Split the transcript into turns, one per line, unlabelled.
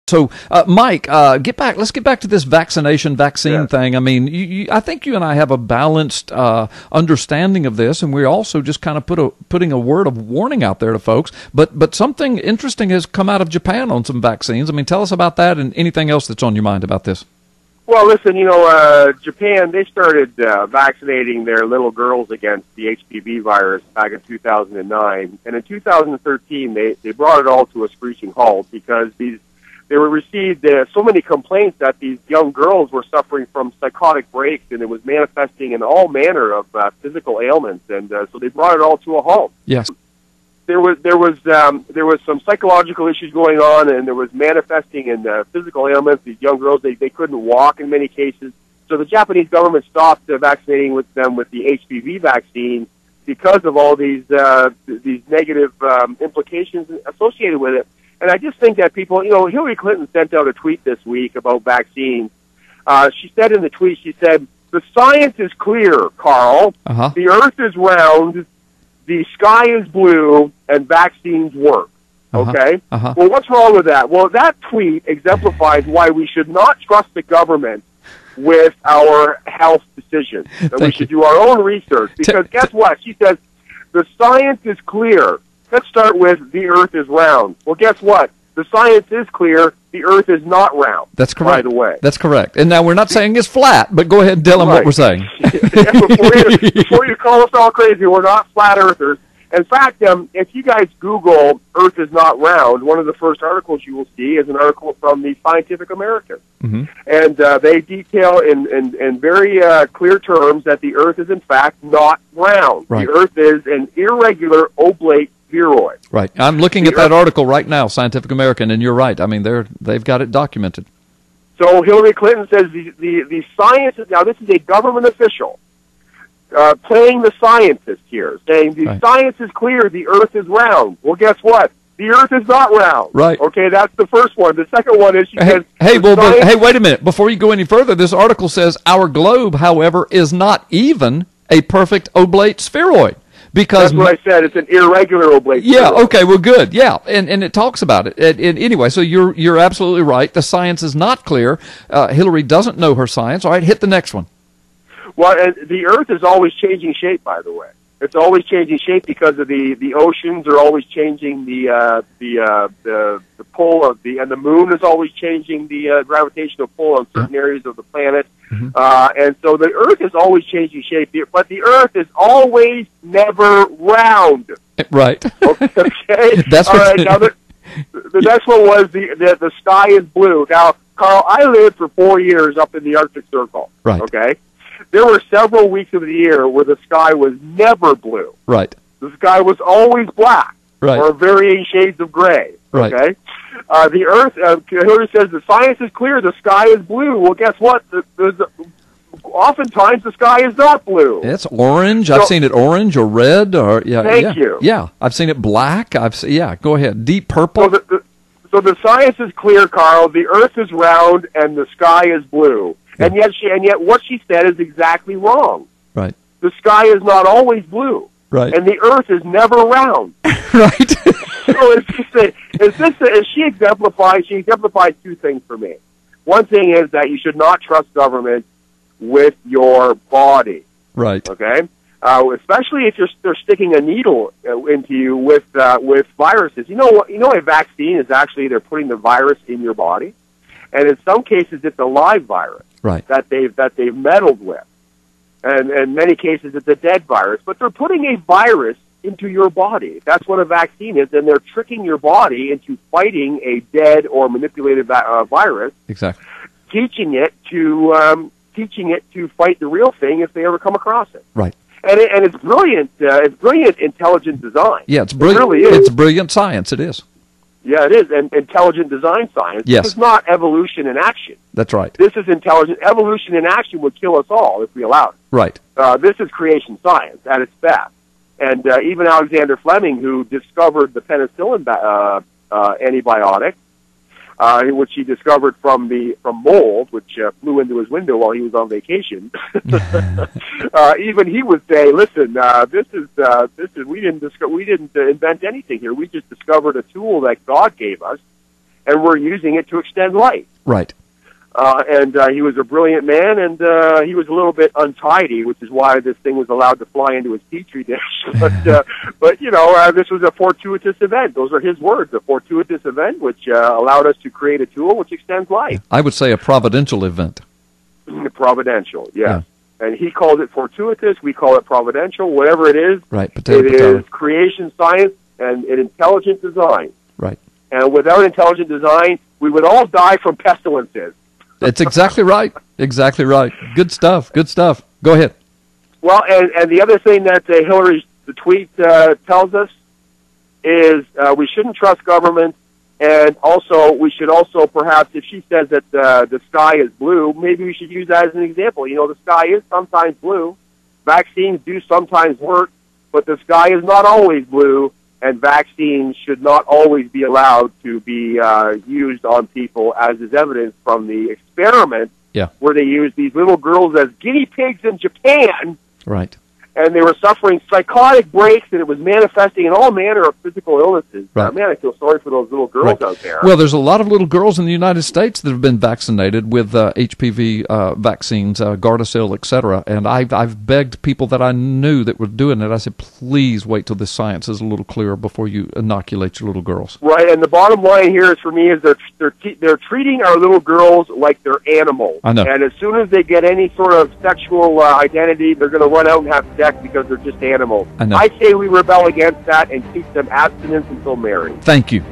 So, Mike, let's get back to this vaccine thing. I mean, I think you and I have a balanced understanding of this, and we're also just kind of putting a word of warning out there to folks. But something interesting has come out of Japan on some vaccines. I mean, tell us about that and anything else that's on your mind about this.
Well, listen, Japan, they started vaccinating their little girls against the HPV virus back in 2009. And in 2013, they brought it all to a screeching halt because they were received so many complaints that these young girls were suffering from psychotic breaks, and it was manifesting in all manner of physical ailments. And so they brought it all to a halt.
Yes.
There was some psychological issues going on, and there was manifesting in physical ailments. These young girls, they couldn't walk in many cases. So the Japanese government stopped vaccinating them with the HPV vaccine because of all these negative implications associated with it. And I just think that people, Hillary Clinton sent out a tweet this week about vaccines. She said in the tweet, she said, "The science is clear, Carl. The earth is round, the sky is blue, and vaccines work." Okay? Well, what's wrong with that? Well, that tweet exemplifies why we should not trust the government with our health decisions. And we should do our own research. Because guess what? She says, the science is clear. Let's start with the earth is round. Well, guess what? The science is clear. The earth is not round.
That's correct.
By the way.
That's correct. And now we're not saying it's flat, but go ahead and tell them what we're saying.
Before you call us all crazy, we're not flat earthers. In fact, if you guys Google "Earth is not round," one of the first articles you will see is an article from the Scientific American. And they detail in very clear terms that the Earth is in fact not round.
Right.
The Earth is an irregular oblate spheroid.
Right. I'm looking at that article right now, Scientific American, and you're right. I mean, they've got it documented.
So Hillary Clinton says the science is, now this is a government official playing the scientist here, saying the science is clear, the earth is round. Well, guess what? The earth is not round.
Right.
Okay, that's the first one. The second one is she says...
Hey, wait a minute. Before you go any further, this article says our globe, however, is not even a perfect oblate spheroid. Because
that's what I said. It's an irregular oblate.
Yeah. Okay. Well, good. Yeah, and it talks about it. And anyway, so you're absolutely right. The science is not clear. Hillary doesn't know her science. All right, hit the next one.
Well, and the Earth is always changing shape. By the way, it's always changing shape because of the oceans are always changing the pull of and the moon is always changing the gravitational pull on certain areas of the planet. And so the Earth is always changing shape, but the Earth is always never round.
Right.
Okay.
That's
all right. Now the next one was the sky is blue. Now, Carl, I lived for 4 years up in the Arctic Circle.
Right.
Okay. There were several weeks of the year where the sky was never blue.
Right.
The sky was always black. Right. Or varying shades of gray.
Right.
Okay. The Earth, Hillary says the science is clear, the sky is blue. Well, guess what? Oftentimes the sky is not blue.
It's orange. I've seen it orange or red. Or
Thank you.
Yeah, I've seen it black. Go ahead. Deep purple.
So the science is clear, Carl. The Earth is round and the sky is blue. Yeah. And yet what she said is exactly wrong.
Right.
The sky is not always blue.
Right.
And the Earth is never round.
Right.
So she exemplifies two things for me. One thing is that you should not trust government with your body.
Right.
Okay. Especially if they're sticking a needle into you with viruses. You know what? A vaccine is actually they're putting the virus in your body, and in some cases it's a live virus.
Right.
That they've meddled with, and in many cases it's a dead virus. But they're putting a virus into your body. That's what a vaccine is, and they're tricking your body into fighting a dead or manipulated virus.
Exactly.
Teaching it to fight the real thing if they ever come across it.
Right.
And it's brilliant. It's brilliant intelligent design.
Yeah, it's brilliant. It really is. It's brilliant science. It is.
Yeah, it is. And intelligent design science.
Yes.
This is not evolution in action.
That's right.
This is intelligent. Evolution in action would kill us all if we allowed it.
Right.
This is creation science at its best. And even Alexander Fleming, who discovered the penicillin antibiotic, which he discovered from mold, which flew into his window while he was on vacation. Even he would say, "Listen, we didn't invent anything here. We just discovered a tool that God gave us, and we're using it to extend life.
Right.
And he was a brilliant man, and he was a little bit untidy, which is why this thing was allowed to fly into his petri dish. But you know, this was a fortuitous event. Those are his words, a fortuitous event, which allowed us to create a tool which extends life.
I would say a providential event.
Providential, yes. Yeah. And he called it fortuitous. We call it providential. Whatever it is,
right.
It is creation science and an intelligent design.
Right.
And without intelligent design, we would all die from pestilences.
That's exactly right. Exactly right. Good stuff. Good stuff. Go ahead.
Well, and the other thing that Hillary's the tweet tells us is we shouldn't trust government, and also we should also perhaps, if she says that the sky is blue, maybe we should use that as an example. You know, the sky is sometimes blue. Vaccines do sometimes work, but the sky is not always blue, and vaccines should not always be allowed to be used on people, as is evidence from the experiment where they used these little girls as guinea pigs in Japan.
Right.
And they were suffering psychotic breaks, and it was manifesting in all manner of physical illnesses.
Right.
Man, I feel sorry for those little girls out there.
Well, there's a lot of little girls in the United States that have been vaccinated with HPV vaccines, Gardasil, etc. And I've begged people that I knew that were doing it. I said, please wait till the science is a little clearer before you inoculate your little girls.
Right, and the bottom line here is, for me, is they're treating our little girls like they're animals.
I know.
And as soon as they get any sort of sexual identity, they're going to run out and have sex because they're just animals.
I know.
I say we rebel against that and teach them abstinence until marriage.
Thank you.